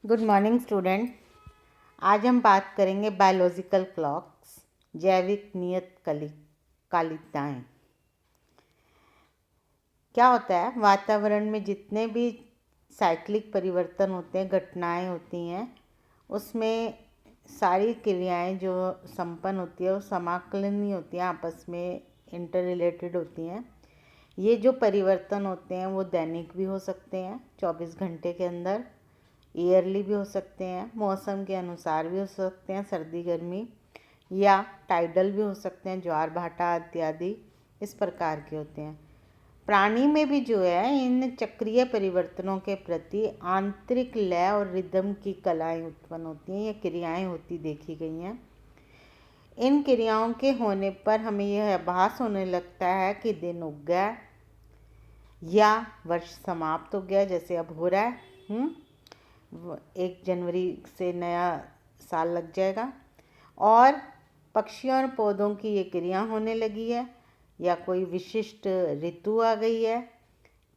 Good morning student. आज हम बात करेंगे बायोलॉजिकल क्लॉक्स, जैविक नियतकालिकताएं। क्या होता है, वातावरण में जितने भी साइक्लिक परिवर्तन होते हैं, घटनाएं होती हैं, उसमें सारी क्रियाएं जो संपन्न होती है वो समाकलनीय होती हैं, आपस में इंटर रिलेटेड होती हैं। ये जो परिवर्तन होते हैं वो दैनिक भी हो सकते हैं 24 घंटे के अंदर, ईयरली भी हो सकते हैं, मौसम के अनुसार भी हो सकते हैं, सर्दी गर्मी, या टाइडल भी हो सकते हैं, ज्वार भाटा इत्यादि इस प्रकार के होते हैं। प्राणी में भी जो है इन चक्रीय परिवर्तनों के प्रति आंतरिक लय और रिदम की कलाएं उत्पन्न होती हैं या क्रियाएं होती देखी गई हैं। इन क्रियाओं के होने पर हमें यह आभास होने लगता है कि दिन उग गया या वर्ष समाप्त हो गया, जैसे अब हो रहा है। 1 जनवरी से नया साल लग जाएगा और पक्षियों और पौधों की ये क्रिया होने लगी है, या कोई विशिष्ट ऋतु आ गई है,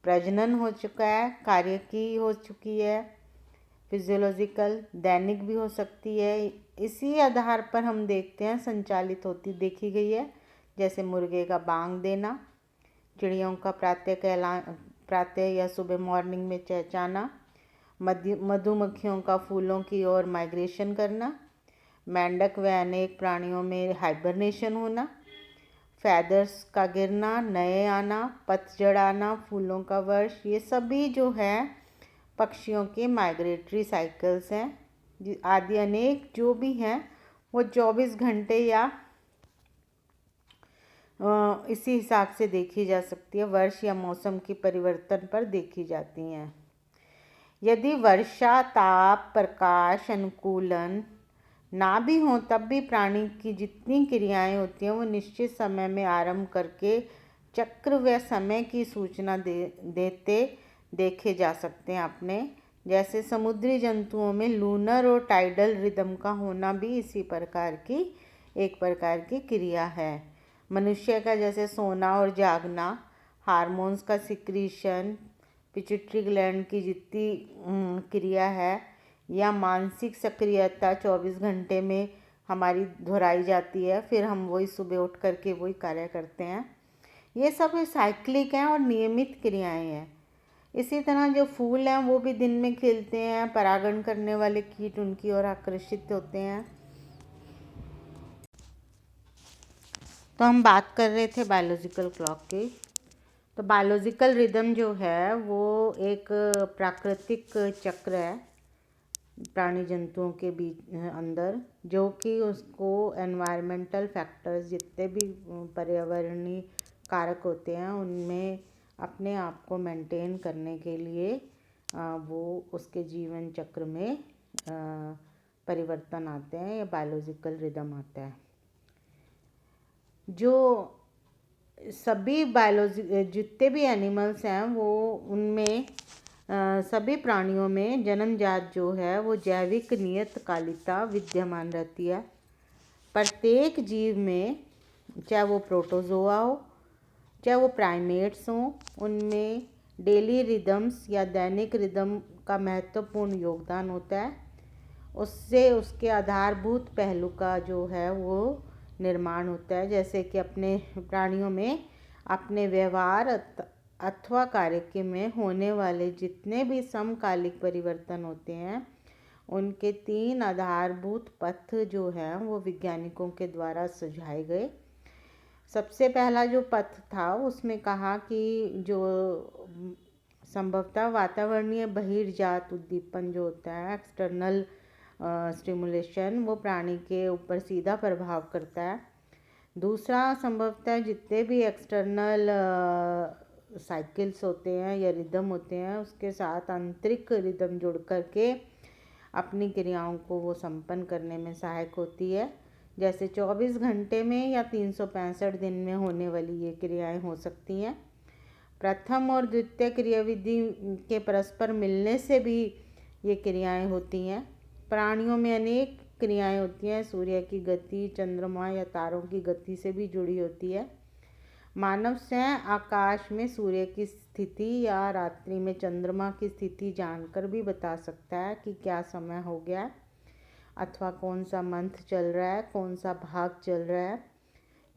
प्रजनन हो चुका है, कार्य की हो चुकी है, फिजियोलॉजिकल दैनिक भी हो सकती है। इसी आधार पर हम देखते हैं संचालित होती देखी गई है, जैसे मुर्गे का बांग देना, चिड़ियों का प्रातः या सुबह मॉर्निंग में चहचहाना, मधुमक्खियों का फूलों की ओर माइग्रेशन करना, मेंढक व अनेक प्राणियों में हाइबरनेशन होना, फैदर्स का गिरना, नए आना, पतझड़ आना, फूलों का वर्ष, ये सभी जो है पक्षियों के माइग्रेटरी साइकिल्स हैं। आदि अनेक जो भी हैं वो 24 घंटे या इसी हिसाब से देखी जा सकती है, वर्ष या मौसम की परिवर्तन पर देखी जाती हैं। यदि वर्षा, ताप, प्रकाश, अनुकूलन ना भी हो तब भी प्राणी की जितनी क्रियाएं होती हैं वो निश्चित समय में आरंभ करके चक्र व समय की सूचना देते देखे जा सकते हैं अपने। जैसे समुद्री जंतुओं में लूनर और टाइडल रिदम का होना भी इसी प्रकार की एक प्रकार की क्रिया है। मनुष्य का जैसे सोना और जागना, हार्मोन्स का सिक्रीशन, पिट्यूटरी ग्लैंड की जितनी क्रिया है, या मानसिक सक्रियता 24 घंटे में हमारी दोहराई जाती है, फिर हम वही सुबह उठ करके वही कार्य करते हैं। ये सब साइक्लिक हैं और नियमित क्रियाएं हैं। इसी तरह जो फूल हैं वो भी दिन में खिलते हैं, परागण करने वाले कीट उनकी ओर आकर्षित होते हैं। तो हम बात कर रहे थे बायोलॉजिकल क्लॉक की। तो बायोलॉजिकल रिदम जो है वो एक प्राकृतिक चक्र है प्राणी जंतुओं के बीच अंदर, जो कि उसको एनवायरमेंटल फैक्टर्स जितने भी पर्यावरणीय कारक होते हैं उनमें अपने आप को मेंटेन करने के लिए वो उसके जीवन चक्र में परिवर्तन आते हैं या बायोलॉजिकल रिदम आता है। जो सभी जितने भी एनिमल्स हैं वो उनमें सभी प्राणियों में जन्मजात जो है वो जैविक नियतकालिकता विद्यमान रहती है। प्रत्येक जीव में, चाहे वो प्रोटोजोआ हो चाहे वो प्राइमेट्स हों, उनमें डेली रिदम्स या दैनिक रिदम का महत्वपूर्ण योगदान होता है। उससे उसके आधारभूत पहलू का जो है वो निर्माण होता है, जैसे कि अपने प्राणियों में अपने व्यवहार अथवा कार्य में होने वाले जितने भी समकालिक परिवर्तन होते हैं उनके 3 आधारभूत पथ जो हैं वो वैज्ञानिकों के द्वारा सुझाए गए। सबसे पहला जो पथ था उसमें कहा कि जो संभवतः वातावरणीय बहिर्जात उद्दीपन जो होता है, एक्सटर्नल स्टिमुलेशन, वो प्राणी के ऊपर सीधा प्रभाव करता है। दूसरा, संभवतः जितने भी एक्सटर्नल साइकिल्स होते हैं या रिदम होते हैं उसके साथ आंतरिक रिदम जुड़ करके अपनी क्रियाओं को वो संपन्न करने में सहायक होती है। जैसे 24 घंटे में या 365 दिन में होने वाली ये क्रियाएं हो सकती हैं। प्रथम और द्वितीय क्रियाविधि के परस्पर मिलने से भी ये क्रियाएं होती हैं। प्राणियों में अनेक क्रियाएं होती हैं, सूर्य की गति, चंद्रमा या तारों की गति से भी जुड़ी होती है। मानव स्वयं आकाश में सूर्य की स्थिति या रात्रि में चंद्रमा की स्थिति जानकर भी बता सकता है कि क्या समय हो गया है अथवा कौन सा मंथ चल रहा है, कौन सा भाग चल रहा है।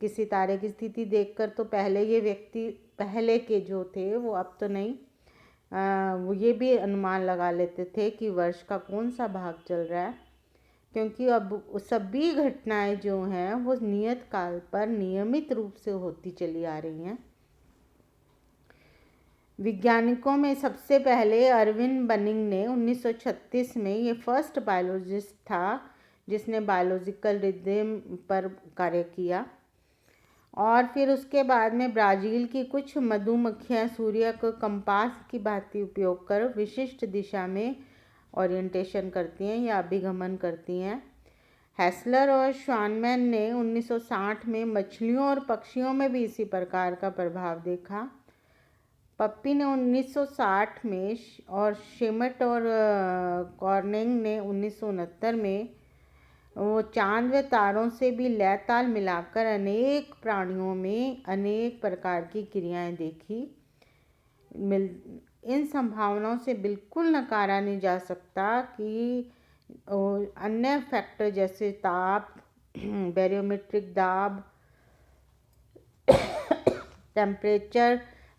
किसी तारे की स्थिति देखकर तो पहले ये व्यक्ति, पहले के जो थे वो, अब तो नहीं, वो ये भी अनुमान लगा लेते थे कि वर्ष का कौन सा भाग चल रहा है, क्योंकि अब सभी घटनाएं जो हैं वो नियत काल पर नियमित रूप से होती चली आ रही हैं। वैज्ञानिकों में सबसे पहले अरविंद बनिंग ने 1936 में, ये फर्स्ट बायोलॉजिस्ट था जिसने बायोलॉजिकल रिदम पर कार्य किया। और फिर उसके बाद में ब्राज़ील की कुछ मधुमक्खियां सूर्य को कंपास की भांति उपयोग कर विशिष्ट दिशा में ओरिएंटेशन करती हैं या अभिगमन करती हैं। हेसलर और श्वानमैन ने 1960 में मछलियों और पक्षियों में भी इसी प्रकार का प्रभाव देखा। पप्पी ने 1960 में और शेमट और कॉर्निंग ने 1969 में वो चांद व तारों से भी लय ताल मिलाकर अनेक प्राणियों में अनेक प्रकार की क्रियाएं देखी। इन संभावनाओं से बिल्कुल नकारा नहीं जा सकता कि अन्य फैक्टर जैसे ताप, बैरोमेट्रिक दाब, टेम्परेचर,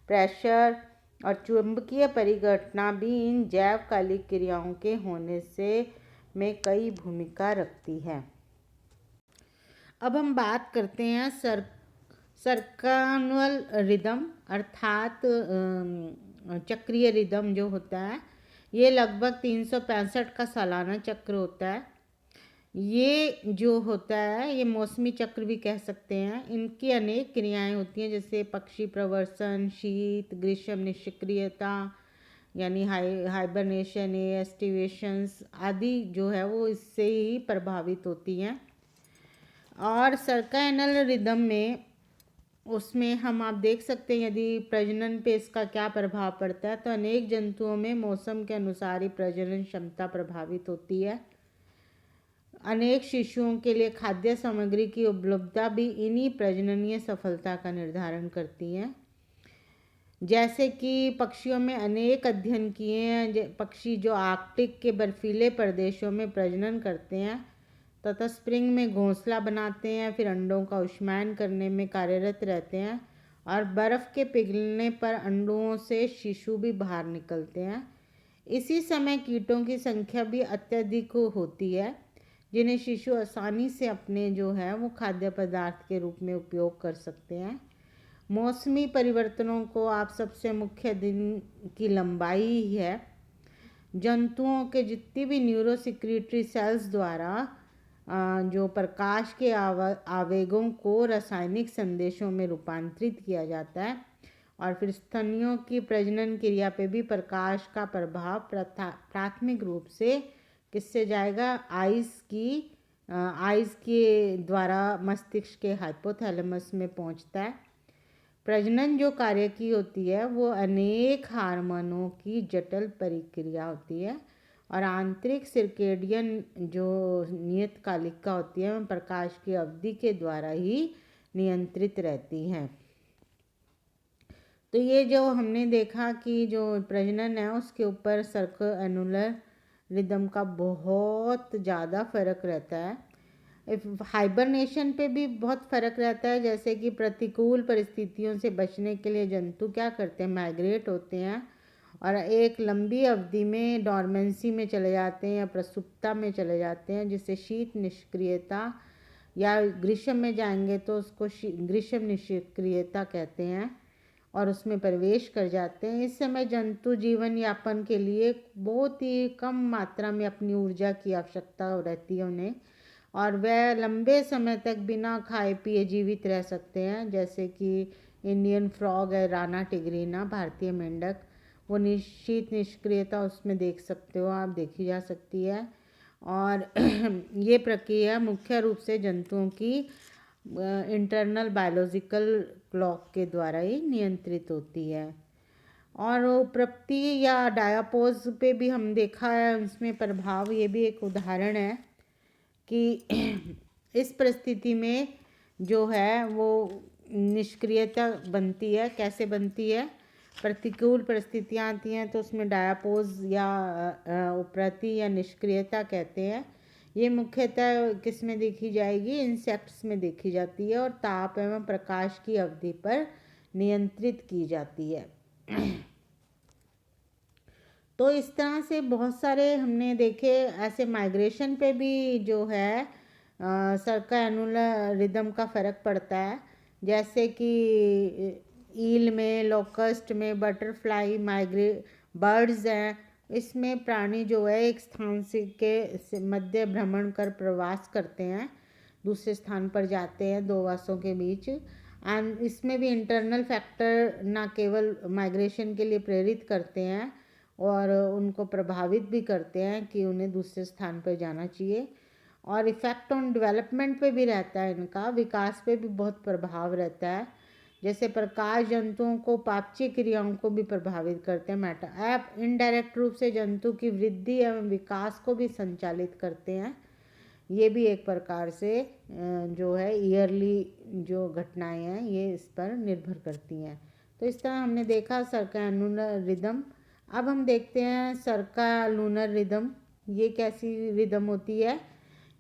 प्रेशर और चुंबकीय परिघटना भी इन जैवकालिक क्रियाओं के होने से में कई भूमिका रखती है। अब हम बात करते हैं सर्कानुअल रिदम अर्थात चक्रीय रिदम जो होता है। ये लगभग 365 का सालाना चक्र होता है। ये जो होता है ये मौसमी चक्र भी कह सकते हैं। इनकी अनेक क्रियाएं होती हैं, जैसे पक्षी प्रवर्सन, शीत, ग्रीष्म निष्क्रियता यानी हाइबरनेशन, एस्टिवेशंस आदि जो है वो इससे ही प्रभावित होती हैं। और सर्कानुअल रिदम में उसमें हम आप देख सकते हैं यदि प्रजनन पे इसका क्या प्रभाव पड़ता है, तो अनेक जंतुओं में मौसम के अनुसार ही प्रजनन क्षमता प्रभावित होती है। अनेक शिशुओं के लिए खाद्य सामग्री की उपलब्धता भी इन्हीं प्रजननीय सफलता का निर्धारण करती है। जैसे कि पक्षियों में अनेक अध्ययन किए हैं। पक्षी जो आर्कटिक के बर्फीले प्रदेशों में प्रजनन करते हैं तथा स्प्रिंग में घोंसला बनाते हैं, फिर अंडों का ऊष्मायन करने में कार्यरत रहते हैं और बर्फ़ के पिघलने पर अंडों से शिशु भी बाहर निकलते हैं। इसी समय कीटों की संख्या भी अत्यधिक होती है, जिन्हें शिशु आसानी से अपने जो है वो खाद्य पदार्थ के रूप में उपयोग कर सकते हैं। मौसमी परिवर्तनों को आप सबसे मुख्य दिन की लंबाई ही है। जंतुओं के जितनी भी न्यूरोसिक्रीटरी सेल्स द्वारा जो प्रकाश के आवेगों को रासायनिक संदेशों में रूपांतरित किया जाता है और फिर स्तनियों की प्रजनन क्रिया पे भी प्रकाश का प्रभाव प्राथमिक रूप से किससे जाएगा, आइस के द्वारा मस्तिष्क के हाइपोथैलेमस में पहुंचता है। प्रजनन जो कार्य की होती है वो अनेक हार्मोनों की जटिल प्रक्रिया होती है और आंतरिक सर्केडियन जो नियतकालिका होती है वह प्रकाश की अवधि के द्वारा ही नियंत्रित रहती हैं। तो ये जो हमने देखा कि जो प्रजनन है उसके ऊपर सर्कानुअल रिदम का बहुत ज़्यादा फर्क रहता है। हाइबरनेशन पे भी बहुत फ़र्क रहता है, जैसे कि प्रतिकूल परिस्थितियों से बचने के लिए जंतु क्या करते हैं, माइग्रेट होते हैं और एक लंबी अवधि में डॉर्मेंसी में चले जाते हैं या प्रसुप्ता में चले जाते हैं, जिससे शीत निष्क्रियता, या ग्रीष्म में जाएंगे तो उसको ग्रीष्म निष्क्रियता कहते हैं, और उसमें प्रवेश कर जाते हैं। इस समय जंतु जीवन यापन के लिए बहुत ही कम मात्रा में अपनी ऊर्जा की आवश्यकता रहती है उन्हें, और वह लंबे समय तक बिना खाए पिए जीवित रह सकते हैं। जैसे कि इंडियन फ्रॉग है, राना टिग्रीना, भारतीय मेंढक, वो शीत निष्क्रियता उसमें देख सकते हो आप, देखी जा सकती है। और ये प्रक्रिया मुख्य रूप से जंतुओं की इंटरनल बायोलॉजिकल क्लॉक के द्वारा ही नियंत्रित होती है। और प्रप्ति या डायापोज पे भी हम देखा है उसमें प्रभाव। ये भी एक उदाहरण है कि इस परिस्थिति में जो है वो निष्क्रियता बनती है। कैसे बनती है? प्रतिकूल परिस्थितियाँ आती हैं तो उसमें डायापोज या उपरति या निष्क्रियता कहते हैं। ये मुख्यतः किस में देखी जाएगी? इंसेक्ट्स में देखी जाती है और ताप एवं प्रकाश की अवधि पर नियंत्रित की जाती है। तो इस तरह से बहुत सारे हमने देखे। ऐसे माइग्रेशन पे भी जो है सर्कानुलर रिदम का फ़र्क पड़ता है। जैसे कि ईल में, लोकस्ट में, बटरफ्लाई, बर्ड्स हैं, इसमें प्राणी जो है एक स्थान से मध्य भ्रमण कर प्रवास करते हैं, दूसरे स्थान पर जाते हैं दो वासों के बीच। एंड इसमें भी इंटरनल फैक्टर ना केवल माइग्रेशन के लिए प्रेरित करते हैं और उनको प्रभावित भी करते हैं कि उन्हें दूसरे स्थान पर जाना चाहिए, और इफ़ेक्ट ऑन डेवलपमेंट पे भी रहता है, इनका विकास पे भी बहुत प्रभाव रहता है। जैसे प्रकाश जंतुओं को पापचीय क्रियाओं को भी प्रभावित करते हैं। ऐप इनडायरेक्ट रूप से जंतु की वृद्धि एवं विकास को भी संचालित करते हैं। ये भी एक प्रकार से जो है ईयरली जो घटनाएं हैं ये इस पर निर्भर करती हैं। तो इस तरह हमने देखा सर्कानुलर रिदम। अब हम देखते हैं सर्कालुनर रिदम। ये कैसी रिदम होती है?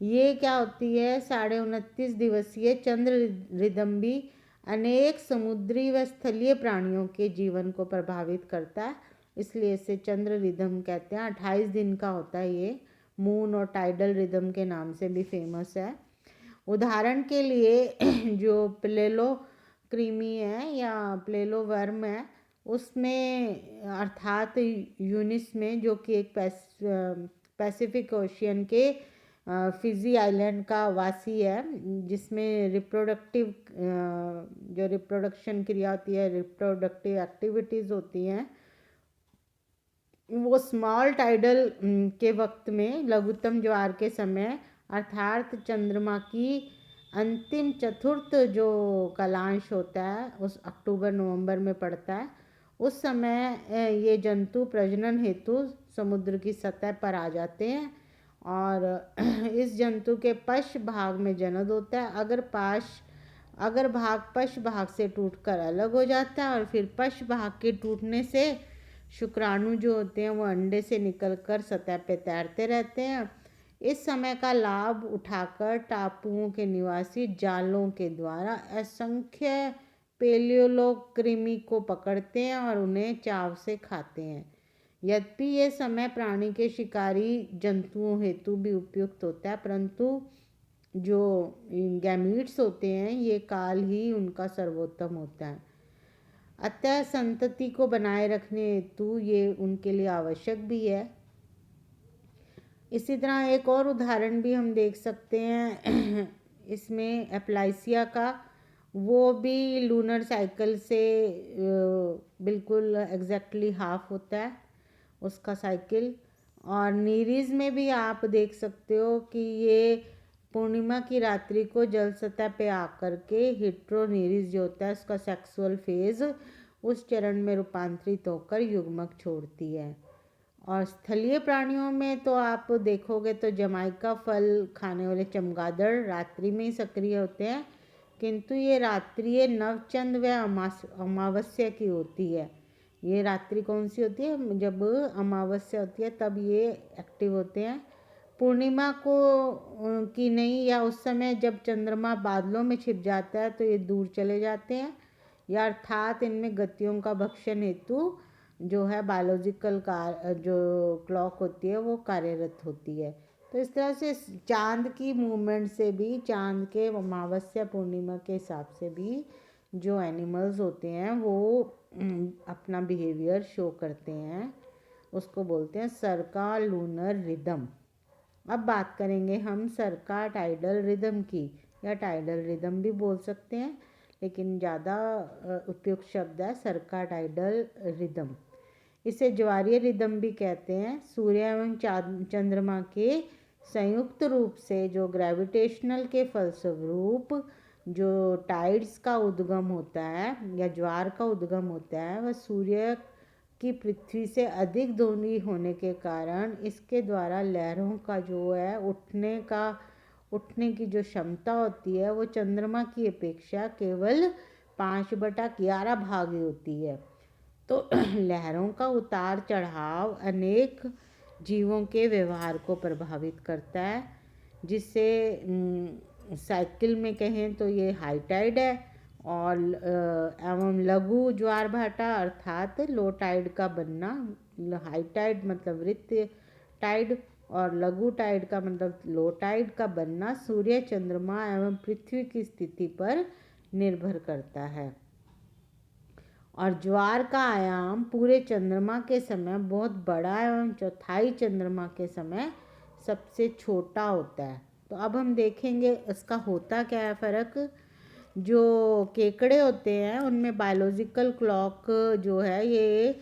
ये क्या होती है? 29.5 दिवसीय चंद्र रिदम भी अनेक समुद्री व स्थलीय प्राणियों के जीवन को प्रभावित करता है, इसलिए इसे चंद्र रिदम कहते हैं। 28 दिन का होता है ये। मून और टाइडल रिदम के नाम से भी फेमस है। उदाहरण के लिए जो प्लेलो क्रीमी है या प्लेलो वर्म है, उसमें अर्थात यूनिस में, जो कि एक पैसिफिक ओशियन के फिजी आइलैंड का वासी है, जिसमें रिप्रोडक्टिव जो रिप्रोडक्शन क्रिया होती है, रिप्रोडक्टिव एक्टिविटीज़ होती हैं, वो स्मॉल टाइडल के वक्त में लघुत्तम ज्वार के समय अर्थात चंद्रमा की अंतिम चतुर्थ जो कालांश होता है उस अक्टूबर नवंबर में पड़ता है। उस समय ये जंतु प्रजनन हेतु समुद्र की सतह पर आ जाते हैं और इस जंतु के पश्च भाग में जनन होता है। अगर भाग पश्च भाग से टूटकर अलग हो जाता है और फिर पश्च भाग के टूटने से शुक्राणु जो होते हैं वो अंडे से निकलकर सतह पे तैरते रहते हैं। इस समय का लाभ उठाकर टापुओं के निवासी जालों के द्वारा असंख्य पेलियोलोकृमि को पकड़ते हैं और उन्हें चाव से खाते हैं। यद्यपि ये समय प्राणी के शिकारी जंतुओं हेतु भी उपयुक्त होता है, परंतु जो गैमीट्स होते हैं ये काल ही उनका सर्वोत्तम होता है। अतः संतति को बनाए रखने हेतु ये उनके लिए आवश्यक भी है। इसी तरह एक और उदाहरण भी हम देख सकते हैं इसमें एप्लाइसिया का। वो भी लूनर साइकिल से बिल्कुल एग्जैक्टली हाफ होता है उसका साइकिल। और नीरीज में भी आप देख सकते हो कि ये पूर्णिमा की रात्रि को जल सतह पे आकर के हिट्रोनीरीज जो होता है उसका सेक्सुअल फेज उस चरण में रूपांतरित होकर युग्मक छोड़ती है। और स्थलीय प्राणियों में तो आप देखोगे तो जमाइका फल खाने वाले चमगादड़ रात्रि में ही सक्रिय होते हैं, किंतु ये रात्रि नवचंद्र व अमावस्या की होती है। ये रात्रि कौन सी होती है? जब अमावस्या होती है तब ये एक्टिव होते हैं। पूर्णिमा को की नहीं, या उस समय जब चंद्रमा बादलों में छिप जाता है तो ये दूर चले जाते हैं, या अर्थात इनमें गतियों का भक्षण हेतु जो है बायोलॉजिकल जो क्लॉक होती है वो कार्यरत होती है। तो इस तरह से चांद की मूवमेंट से भी, चांद के अमावस्या पूर्णिमा के हिसाब से भी जो एनिमल्स होते हैं वो अपना बिहेवियर शो करते हैं, उसको बोलते हैं सर्कालुनर रिदम। अब बात करेंगे हम सर्का टाइडल रिदम की, या टाइडल रिदम भी बोल सकते हैं, लेकिन ज़्यादा उपयुक्त शब्द है सर्का टाइडल रिदम। इसे ज्वारीय रिदम भी कहते हैं। सूर्य एवं चंद्रमा के संयुक्त रूप से जो ग्रेविटेशनल के फलस्वरूप जो टाइड्स का उद्गम होता है या ज्वार का उद्गम होता है, वह सूर्य की पृथ्वी से अधिक दूरी होने के कारण इसके द्वारा लहरों का जो है उठने की जो क्षमता होती है वो चंद्रमा की अपेक्षा केवल 5/11 भागे होती है। तो लहरों का उतार चढ़ाव अनेक जीवों के व्यवहार को प्रभावित करता है, जिससे साइकिल में कहें तो ये हाई टाइड है, और एवं लघु ज्वार भाटा अर्थात लो टाइड का बनना। हाई टाइड मतलब वृत्त टाइड और लघु टाइड का मतलब लो टाइड का बनना सूर्य, चंद्रमा एवं पृथ्वी की स्थिति पर निर्भर करता है। और ज्वार का आयाम पूरे चंद्रमा के समय बहुत बड़ा एवं चौथाई चंद्रमा के समय सबसे छोटा होता है। तो अब हम देखेंगे इसका होता क्या है फ़र्क। जो केकड़े होते हैं उनमें बायोलॉजिकल क्लॉक जो है ये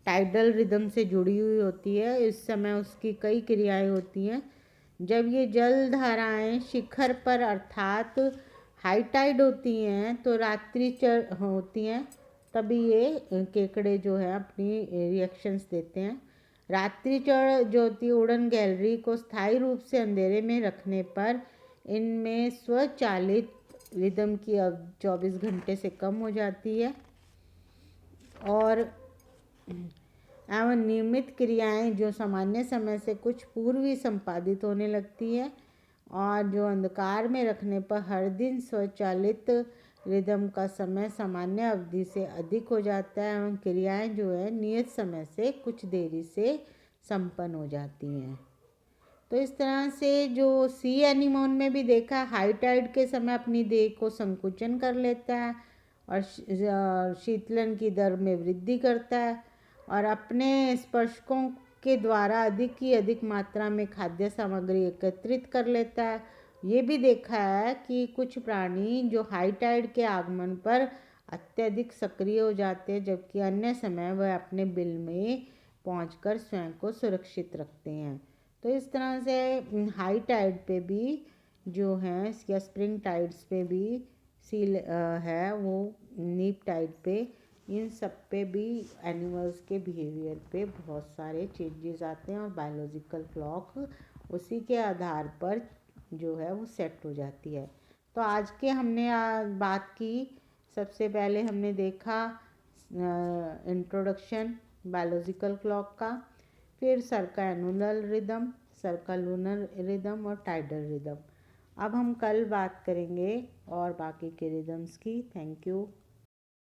टाइडल रिदम से जुड़ी हुई होती है। इस समय उसकी कई क्रियाएं होती हैं। जब ये जल धाराएं शिखर पर अर्थात हाई टाइड होती हैं तो रात्रि चर होती हैं, तभी ये केकड़े जो है अपनी रिएक्शंस देते हैं। रात्रि चढ़ ज्योति उड़न गैलरी को स्थायी रूप से अंधेरे में रखने पर इनमें स्वचालित रिदम की अवधि 24 घंटे से कम हो जाती है, और एवं नियमित क्रियाएं जो सामान्य समय से कुछ पूर्व ही संपादित होने लगती है, और जो अंधकार में रखने पर हर दिन स्वचालित रिदम का समय सामान्य अवधि से अधिक हो जाता है, एवं क्रियाएं जो है नियत समय से कुछ देरी से संपन्न हो जाती हैं। तो इस तरह से जो सी एनीमोन में भी देखा, हाई टाइड के समय अपनी देह को संकुचन कर लेता है और शीतलन की दर में वृद्धि करता है, और अपने स्पर्शकों के द्वारा अधिक ही अधिक मात्रा में खाद्य सामग्री एकत्रित कर लेता है। ये भी देखा है कि कुछ प्राणी जो हाई टाइड के आगमन पर अत्यधिक सक्रिय हो जाते हैं, जबकि अन्य समय वह अपने बिल में पहुंचकर स्वयं को सुरक्षित रखते हैं। तो इस तरह से हाई टाइड पे भी जो है या स्प्रिंग टाइड्स पे भी सील है वो नीप टाइड पे, इन सब पे भी एनिमल्स के बिहेवियर पे बहुत सारे चेंजेस आते हैं, और बायोलॉजिकल क्लॉक उसी के आधार पर जो है वो सेट हो जाती है। तो आज के हमने बात की, सबसे पहले हमने देखा इंट्रोडक्शन बायोलॉजिकल क्लॉक का, फिर सर्कैनुलर रिदम, सर्कलुनर रिदम और टाइडल रिदम। अब हम कल बात करेंगे और बाकी के रिदम्स की। Thank you.